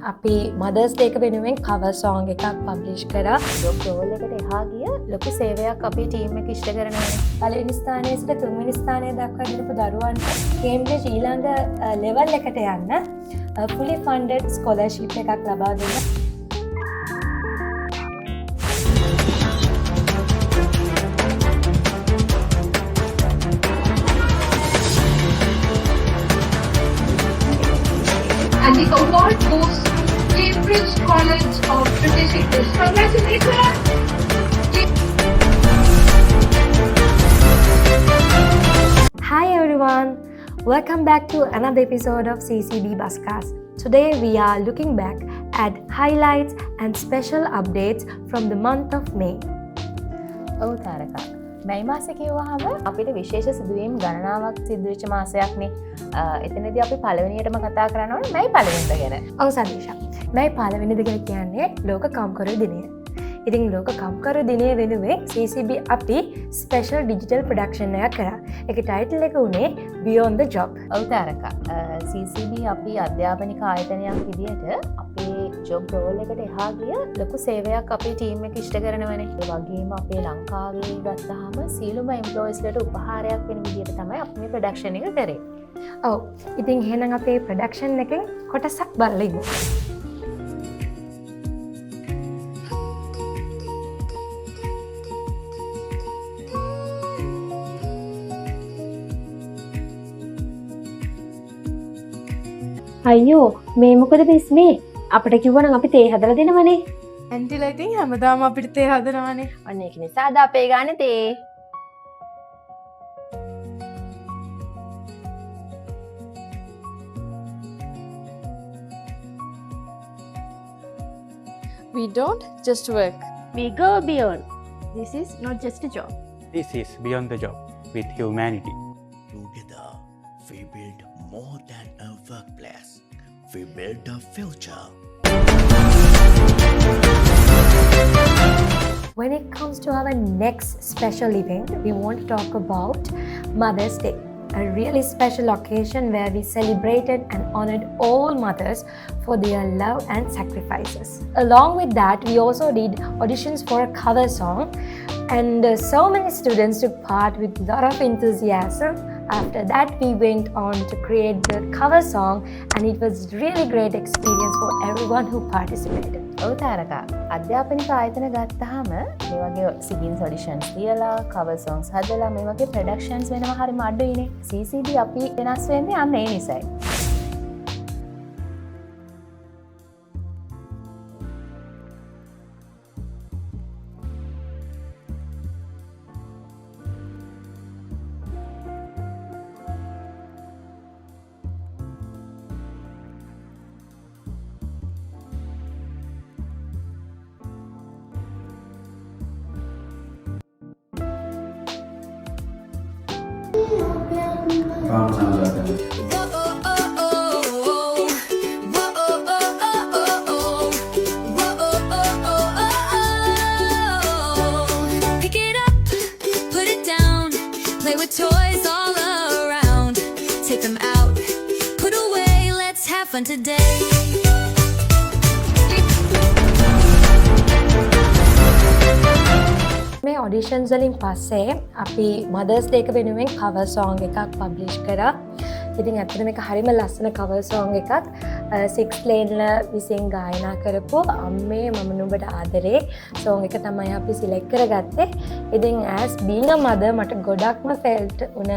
අපි mother's day එක වෙනුවෙන් කවර් සෝංග් එකක් පබ්ලිෂ් කරා. ජොබ් රෝල් එකට එහා ගිය ලොකු සේවයක් අපේ ටීම් එක ඉෂ්ට කරනවා. පළවෙනි ස්ථානයේ සිට තුන්වෙනි ස්ථානය දක්වා ගිහපු දරුවන්ට කේම්බ්‍රිජ් ඊළඟ ලෙවල් එකට යන්න fully funded scholarship එකක් ලබා දුන්නා. And the award goes to Cambridge College of British English. Congratulations! Hi everyone! Welcome back to another episode of CCB Buscast. Today we are looking back at highlights and special updates from the month of May. ඔව් තාරකා. මැයි මාසේ කියවහම අපිට විශේෂ සිදුවීම් ගණනාවක් සිදු වෙච්ච මාසයක්නේ. එතනදී අපි පළවෙනියටම කතා කරන්න ඕනේ මැයි පළවෙනිද ගැන. ඔව් සදීෂා. මැයි පළවෙනිද ගැන කියන්නේ ලෝක කම්කරු දිනය. ඉතින් ලෝක කම්කරු දිනය වෙනුවෙන් CCB අපි ස්පෙෂල් ඩිජිටල් ප්‍රොඩක්ෂන් එකක් කරා. ඒකේ ටයිටල් එක උනේ Beyond the Job. ඔව් තාරකා. CCB අපි අධ්‍යාපනික ආයතනයක් විදිහට අපේ ජොබ් රෝල් එකට එහා ගිය ලොකු සේවයක් අපේ ටීම් එක ඉෂ්ට කරනවනේ. ඒ වගේම අපේ ලංකාවේ ගත්තාම සියලුම එම්ප්ලොයිස්ලට උපහාරයක් වෙන විදිහට තමයි අපි මේ ප්‍රොඩක්ෂන් එක කරේ. ඔව්. ඉතින් එහෙනම් අපේ ප්‍රොඩක්ෂන් එකෙන් කොටසක් බලලා ඉමු. අයියෝ මේ මොකද බිස් මේ අපිට කිව්වනම් අපි තේ හදලා දෙනවනේ. ඇන්ටිලා ඉතින් හැමදාම අපිට තේ හදනවනේ. අන්න ඒක නිසා අද අපේ ගානේ තේ. We don't just work. We go beyond. This is not just a job. This is Beyond the Job with Humanity. Together, we build more than a workplace. We build a future. When it comes to our next special event, we want to talk about Mother's Day, a really special occasion where we celebrated and honored all mothers for their love and sacrifices. Along with that, we also did auditions for a cover song, and so many students took part with a lot of enthusiasm. After that, we went on to create the cover song, and it was really great experience for everyone who participated. ඔව් තාරකා. අධ්‍යාපනික ආයතන ගත්තාම මේ වගේ සිගින්ස් ඔඩිෂන්ස් තියලා cover සොන්ග්ස් හදලා මේ වගේ ප්‍රොඩක්ෂන්ස් වෙනවා හරිම අඩුයිනේ. CCB අපි වෙනස් වෙන්නේ අන්න ඒ නිසායි. Pick it up, put it down, play with toys all around. Take them out, put away, let's have fun today. මේ ඔඩිෂන්ස් වලින් පස්සේ අපි මදර්ස් ඩේ එක වෙනුවෙන් කවර් සෝංග් එකක් පබ්ලිෂ් කරා. ඉතින් ඇත්තටම මේක හරිම ලස්සන කවර් සෝංග් එකක්. 6 ලේන්ල විසින් ගායනා කරපු අම්මේ මම නුඹට ආදරේ සෝංග් එක තමයි අපි සිලෙක්ට් කරගත්තේ. ඉතින් as being a mother මට ගොඩක්ම felt වුණ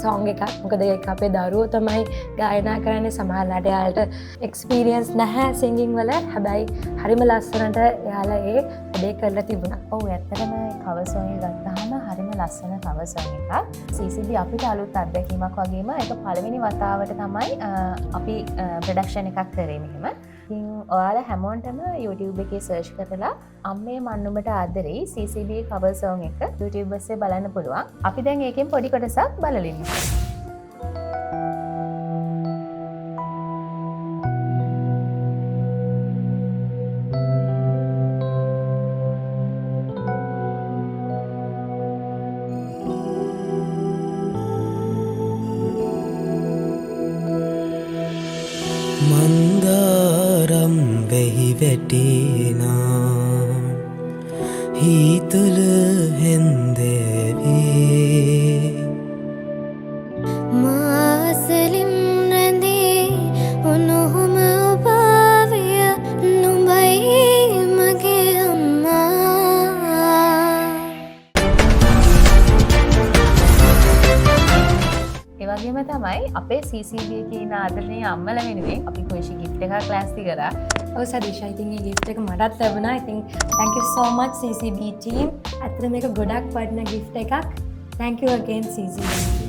සෝංග් එකක්. මොකද ඒක අපේ දරුවෝ තමයි ගායනා කරන්නේ. සමහරවිට එයාලට එක්ස්පීරියන්ස් නැහැ සිංගින් වල. හැබැයි හරිම ලස්සනට එයාලා ඒ වැඩේ කරලා තිබුණා. ඔව් ඇත්තටම කවර් සොන් එක ගත්තාම හරිම ලස්සන කවර් සොන් එකක්. CCB අපිට අලුත් අත්දැකීමක් වගේම ඒක පළවෙනි වතාවට තමයි අපි ප්‍රොඩක්ෂන් එකක් කරේ මෙහෙම. ඉතින් ඔයාලා හැමෝටම YouTube එකේ සර්ච් කරලා අම්මේ මන් නුඹට ආදරේ CCB කවර් සොන් එක YouTube එකේ බලන්න පුළුවන්. අපි දැන් ඒකෙන් පොඩි කොටසක් බලලා ඉමු. මන්දා වැටේනා හීතුල හැන්දෑවේ මාසලින් රැඳේ උණුහුම උපාවය නුඹයි මගේ අම්මා. ඒවගේම තමයි අපේ CCB කියන ආදරණීය අම්මල වෙනුවෙන් අපි කුෂි gift එකක් ක්ලාස්ති කරා. ඔව් සදීෂා, ඉතින් මේ gift එක මටත් ලැබුණා. ඉතින් thank you so much CCB team. අතන මේක ගොඩක් වටින gift එකක්. Thank you again CCB team.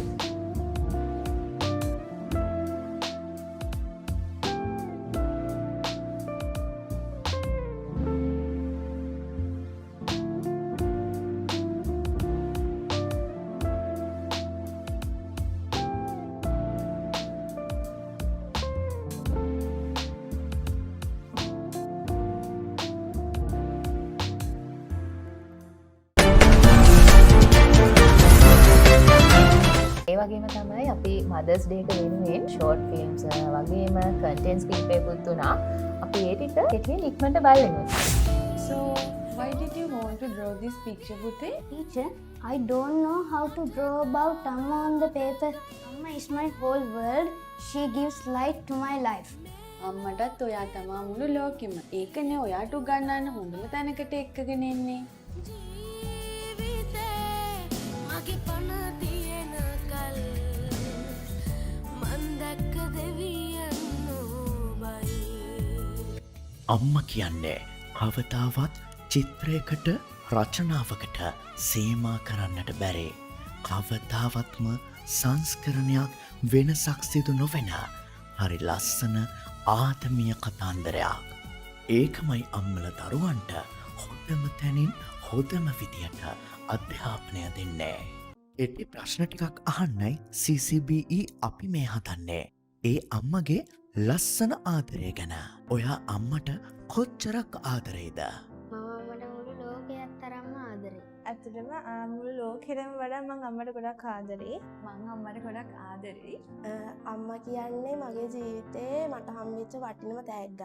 ඒ වගේම තමයි අපි මදර්ස් ඩේ එක වෙනුවෙන් ෂෝට් ෆිල්ම්ස් වගේම කන්ටෙන්ට්ස් කිහිපයකුත් දුනා. අපි ඒ ටික කෙටියෙන් ඉක්මනට බලමු. So, why did you want to draw this picture, Bute? Teacher, I don't know how to draw about Amma on the paper. Amma is my whole world. She gives light to my life. අම්මටත් ඔයා තමා මුළු ලෝකෙම. ඒකනේ ඔයාට උගන්වන්න හොඳම තැනකට එක්කගෙන එන්නේ. මගේ පණ තියෙන කල් මන් දැක්ක දෙවියන් නොබයි. අම්ම කියන්නේ කවදාවත් චිත්‍රයකට රචනාවකට සීමා කරන්නට බැරි කවදාවත්ම සංස්කරණයක් වෙනසක් සිදු නොවෙන හරි ලස්සන ආත්මීය කතාන්දරයක්. ඒකමයි අම්මල දරුවන්ට හොඳම තැනින් හොඳම විදියට අධ්‍යාපනය දෙන්නේ. එටි ප්‍රශ්න ටිකක් අහන්නයි CCBE අපි මේ හදන්නේ. ඒ අම්මගේ ලස්සන ආදරය ගැන. ඔයා අම්මට කොච්චරක් ආදරේද? මමට මුළු ලෝකයක් තරම්ම ආදරේ. ඇත්තටම මුළු ලෝකෙටම වඩා මං අම්මට ගොඩක් ආදරේ. මං අම්මට ගොඩක් ආදරේ. අම්මා කියන්නේ මගේ ජීවිතේ මට හම්බෙච්ච වටිනම තෑග්ගක්.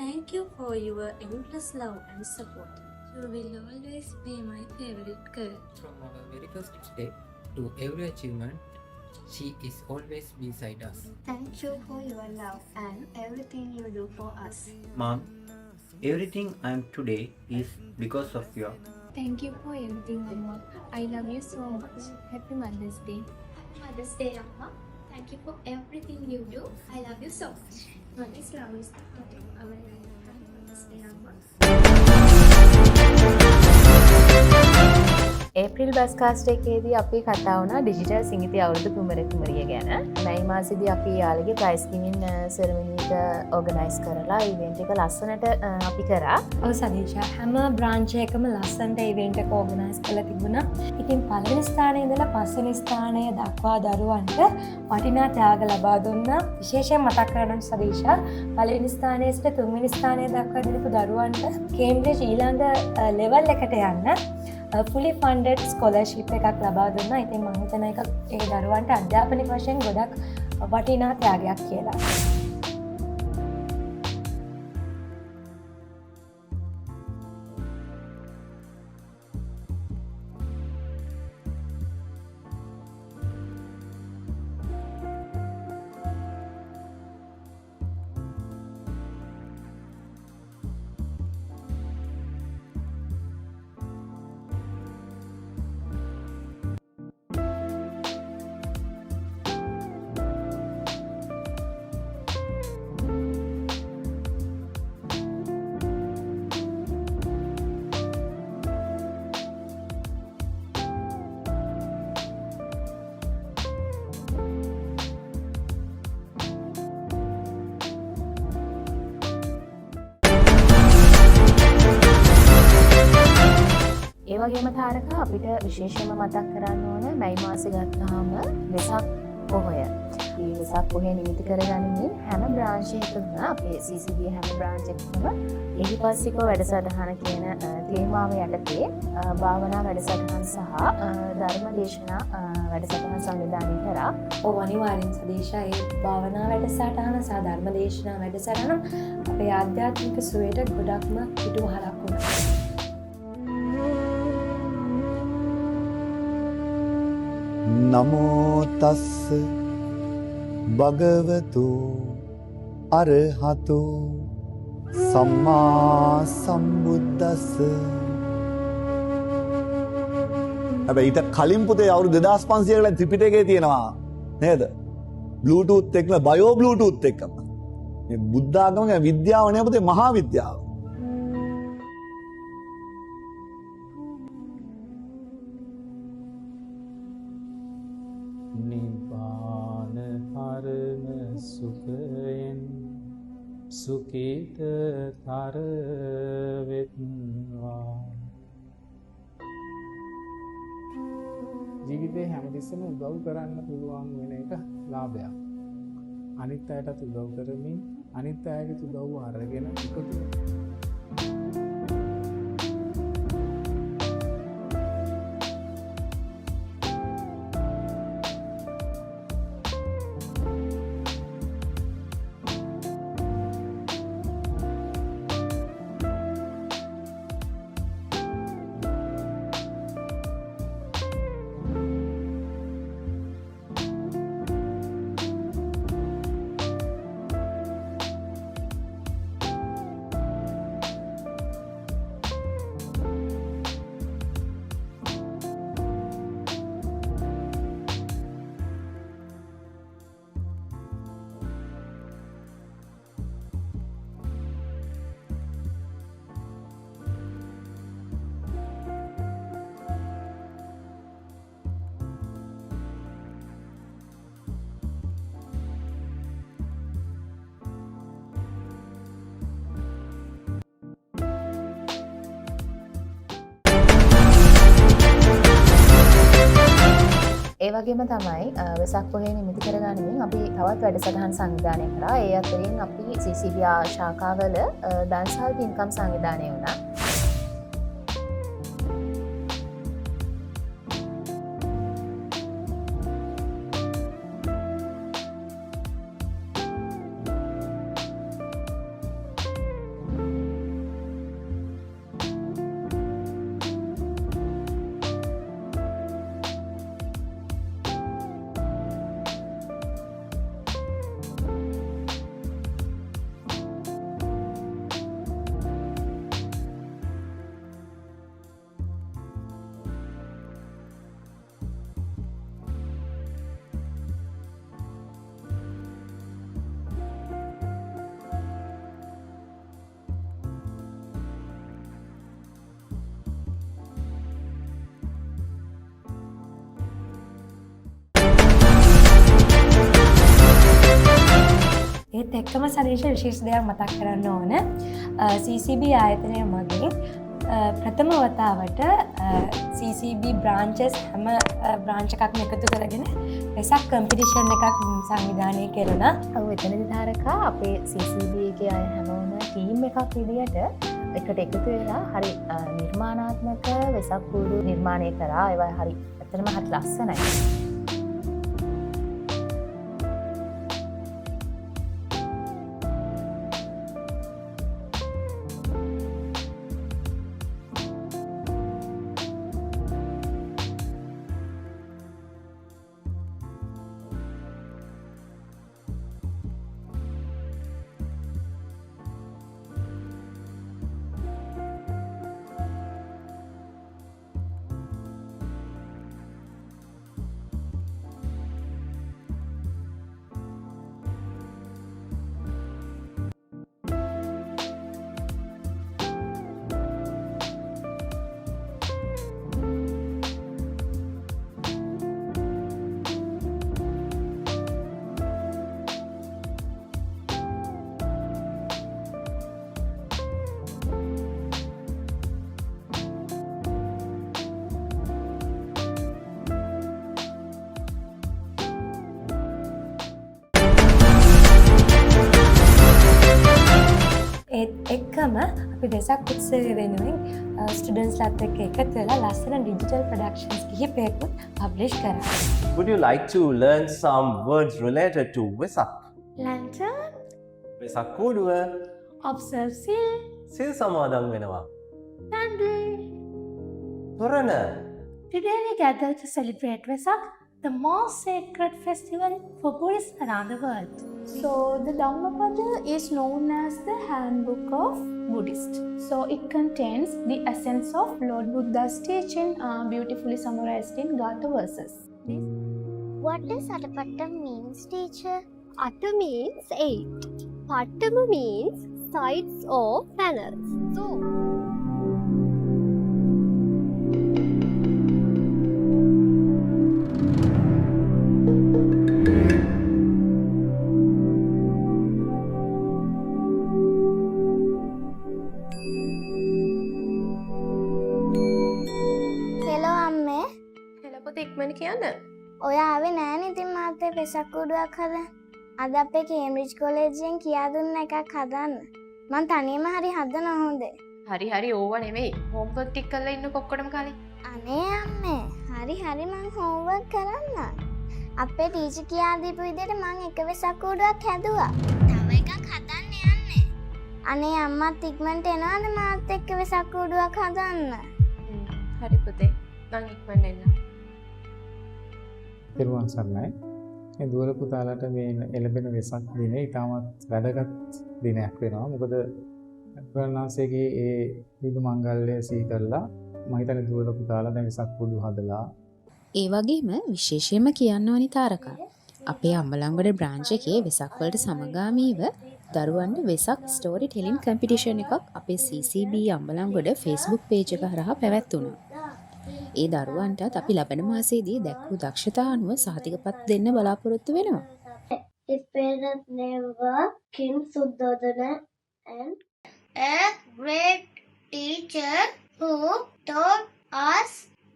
Thank you for your endless love and support. You will always be my favorite girl. From our very first day to every achievement, she is always beside us. Thank you for your love and everything you do for us. Mom, everything I am today is because of you. Thank you for everything, Amma. I love you so much. Happy Mother's Day. Mother's Day, Amma. Thank you for everything you do. I love you so much. Mother's love is our Mother's Day, Amma. April bus cast එකේදී අපි කතා වුණා digital සිංගිතය අවුරුදු කුමරිය ගැන. මැයි මාසෙදී අපි යාළගේ price ගිවින් සෙරමනි එක organise කරලා event එක ලස්සනට අපි කරා. ඔව් සදීෂා, හැම බ්‍රාන්ච් එකම ලස්සනට ඉවෙන්ට් එක ඕගනයිස් කරලා තිබුණා. ඉතින් පළවෙනි ස්ථානයේ ඉඳලා පස්වෙනි ස්ථානය දක්වා දරුවන්ට වටිනා ත්‍යාග ලබා දුන්නා. විශේෂයෙන් මතක් කරගන්න සදීෂා, පළවෙනි ස්ථානයේ සිට තුන්වෙනි ස්ථානය දක්වා දීපු දරුවන්ට කේම්බ්‍රිජ් ඊළඟ ලෙවල් එකට යන්න fully funded scholarship එකක් ලබා දුන්නා. ඉතින් මම හිතන එක ඒ දරුවන්ට අධ්‍යාපනික වශයෙන් ගොඩක් වටිනා ත්‍යාගයක් කියලා. ඒ වගේම තාරක අපිට විශේෂයෙන්ම මතක් කරන්න ඕන මැයි මාසෙ ගත්තාම වෙසක් පොහොය. මේ වෙසක් පොහොය නිමිති කරගනිමින් හැම බ්‍රාන්ච් එකකම අපේ CCB හැම බ්‍රාන්ච් එකකම එහිපස්සිකෝ වැඩසටහන කියන තේමාව යටතේ භාවනා වැඩසටහන් සහ ධර්ම දේශනා වැඩසටහන් සංවිධානය කරා. ඔව් අනිවාර්යෙන් සදීෂා, ඒ භාවනා වැඩසටහන සහ ධර්ම දේශනා වැඩසටහන අපේ ආධ්‍යාත්මික සුවයට ගොඩක්ම පිටුවහලක් වුණා. නමෝ තස්ස භගවතු අරහතු සම්මා සම්බුද්දස්ස. හැබැයි ඊට කලින් පුතේ අවුරුදු 2500 කට ත්‍රිපිටකයේ තියෙනවා නේද? බ්ලූටූත් එක්ක බයෝ බ්ලූටූත් එක්කම. මේ බුද්ධ ආගමේ විද්‍යාව නේ පුතේ මහා විද්‍යාව. නිබ්බාන පරම සුඛයෙන් සුඛිතතර වෙත්වා. ජීවිතේ හැමතිස්සෙම උදව් කරන්න පුළුවන් වෙන එක ලාභයක්. අනිත් අයටත් උදව් කරමින් අනිත් අයගේ උදව්ව අරගෙන එකතු ඒ වගේම තමයි වෙසක් පොහේ නිමිති කරගනිමින් අපි තවත් වැඩසටහන් සංවිධානය කරා. ඒ අතරින් අපි CCB ශාඛාවල දන්සල් පින්කම් සංවිධානය වුණා. ඒත් එක්කම සනීෂ විශේෂ දෙයක් මතක් කරන්න ඕන. CCB ආයතනය මගින් ප්‍රථම වතාවට CCB බ්‍රාන්චස් හැම බ්‍රාන්ච් එකක්ම එකතු කරගෙන වෙසක් කම්පිටිෂන් එකක් සංවිධානය කෙරුණා. ඔව් එතනදි තාරකා අපේ CCB එකේ අය හැමෝම ටීම් එකක් විදියට එකට එකතු වෙලා හරි නිර්මාණාත්මක වෙසක් කූඩු නිර්මාණය කරා. ඒවා හරි ඇත්තටම හරි ලස්සනයි. එක්කම අපි වෙසක් උත්සවය වෙනුවෙන් ස්ටුඩන්ට්ස්ලාත් එක්ක එකතු වෙලා ලස්සන ඩිජිටල් ප්‍රොඩක්ෂන්ස් කිහිපයකුත් පබ්ලිෂ් කරා. Would you like to learn some words related to Vesak? Lantern, Vesak Kuduwa observe seal, සිල් සමාදන් වෙනවා. candle. තොරණ. Today we gather to celebrate Vesak, the most sacred festival for Buddhists around the world. So the Dhammapada is known as the handbook of Buddhists. So it contains the essence of Lord Buddha's teaching, beautifully summarized in Gatha verses. What does Atapattam means, teacher? Atta means 8. Pattama means sides or panels. So, Hello අම්මේ. හෙළ පොත ඉක්මන කියන්න. ඔය ආවේ නෑනේ ඉතින් මාත් එක්ක වෙසක් කූඩුවක් හදන්න. අද අපේ කේම්බ්‍රිජ් කොලෙජ්ජෙන් කියා දුන්න එකක් හදන්න. මං තනියම හරි හදන හොඳේ. හරි ඕවා නෙවෙයි. හෝම්වර්ක් ටික කරලා ඉන්න කොක්කොටම කාලේ. අනේ අම්මේ. හරි මං හෝම්වර්ක් කරන්න. අපේ ටීචර් කියා දීපු විදිහට මං එක වෙසක් කූඩුවක් හැදුවා. තව එකක් හදන්න යන්නේ. අනේ අම්මත් ඉක්මනට එනවද මාත් එක්ක වෙසක් කූඩුවක් හදන්න? හරි පුතේ. මං ඉක්මනට එන්න. තෙරුවන් සරණයි. මේ දුවල පුතාලට මේ එළඹෙන වෙසක් දිනේ ඉතාමත් වැදගත් දිනයක් වෙනවා. මොකද ගුරුනාථගේ ඒ විදු මංගල්‍ය සිහි කරලා මම හිතන්නේ දුවල පුතාලා දැන් වෙසක් පුඩු හදලා ඒ වගේම විශේෂයෙන්ම කියන්න ඕනි තාරකා. අපේ අම්බලන්ගොඩ බ්‍රාන්ච් එකේ වෙසක් වලට සමගාමීව දරුවන්ට වෙසක් ස්ටෝරි ටෙලින් කම්පිටිෂන් එකක් අපේ CCB අම්බලන්ගොඩ Facebook page එක හරහා පැවැත්වුණා. ඒ දරුවන්ටත් අපි ලබන මාසයේදී දැක්වූ දක්ෂතා අනුව සහතිකපත් දෙන්න බලාපොරොත්තු වෙනවා. His parents' name were King Suddhodana and a great teacher who taught us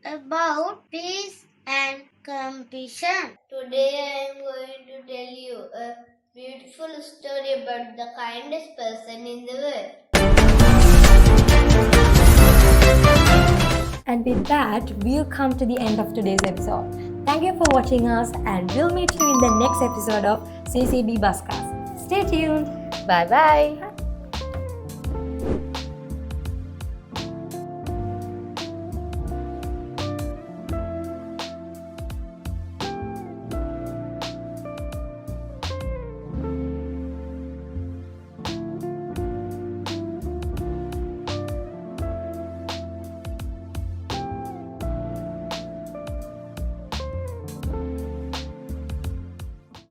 about peace and compassion. Today I am going to tell you a beautiful story about the kindest person in the world. And with that, we'll come to the end of today's episode. Thank you for watching us, and we'll meet you in the next episode of CCB Buscast. Stay tuned. Bye bye.